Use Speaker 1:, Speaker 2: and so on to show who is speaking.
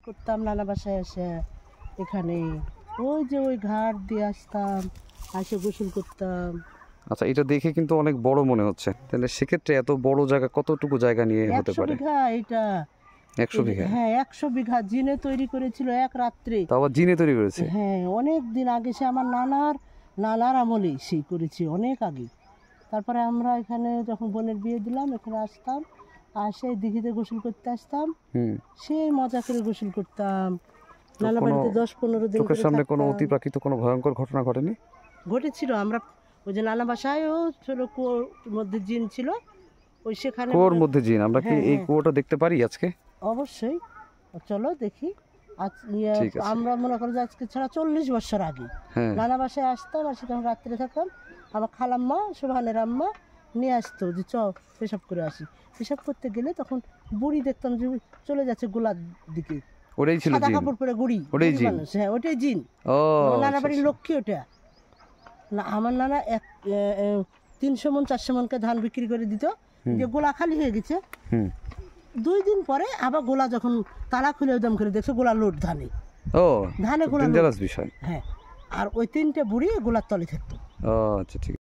Speaker 1: করতাম নানা বাসায় এসে এখানে ওই যে ওই ঘাট দিয়ে আসতাম, আসে গোসল করতাম।
Speaker 2: আচ্ছা, এটা দেখে কিন্তু অনেক বড় মনে হচ্ছে, তাহলে সেক্ষেত্রে এত বড় জায়গা কতটুকু জায়গা নিয়ে হতে
Speaker 1: 100
Speaker 2: পারে?
Speaker 1: বিঘা এটা।
Speaker 2: 100 বিঘা?
Speaker 1: হ্যাঁ 100 বিঘা জিনে তৈরি করেছিল এক রাত্রে।
Speaker 2: তাও আবার জিনে তৈরি করেছে?
Speaker 1: হ্যাঁ অনেক দিন আগে, সে আমার নানার আমলে সেই করেছি, অনেক আগে। তারপরে আমরা এখানে যখন বোনের বিয়ে দিলাম এখানে আসতাম, আসে দিঘিতে গোসল করতে আসতাম, সেই মজা করে গোসল করতাম। নানা বাড়িতে 10-15 দিন
Speaker 2: চোখের সামনে কোনো অতি প্রাকৃত কোনো ভয়ঙ্কর ঘটনা ঘটেনি?
Speaker 1: ঘটেছিল। আমরা ওই যে নানা বাসায়ও ছিল, কুয়োর মধ্যে জিন ছিল, ওই সেখানে
Speaker 2: কুয়োর মধ্যে জিন? আমরা কি এই কুয়োটা দেখতে পারি আজকে?
Speaker 1: অবশ্যই, চলো দেখি।
Speaker 2: ঠিক আছে।
Speaker 1: আমরা মনে করো যে আজকে ছাড়া 40 বছর আগে নানা বাসায় আসতাম, আর সেখানে রাত্রে থাকতাম। আমার খালাম্মা, সোহানের আম্মা নিয়ে আসতো যে পেশাব করে আসি। পেশাব করতে গেলে তখন বুড়ি দেখতাম যে চলে যাচ্ছে গোলার দিকে,
Speaker 2: ওটাই ছিল
Speaker 1: সাদা
Speaker 2: জিন?
Speaker 1: কাপড় পরে বুড়ি মানুষ। হ্যাঁ ওটাই জিন। নানা বাড়ির লক্ষ্মী ওটা না। আমার নানা 300 মন 400 মনকে ধান বিক্রি করে দিত, যে গোলা খালি হয়ে গেছে। 2 দিন পরে আবার গোলা যখন তালা খুলে উদাম করে দেখছে গোলা লোড ধানে। ধানে গোলা বিষয়। হ্যাঁ, আর ওই 3টে বুড়ি গোলার তলে থাকতো।
Speaker 2: আচ্ছা, ঠিক।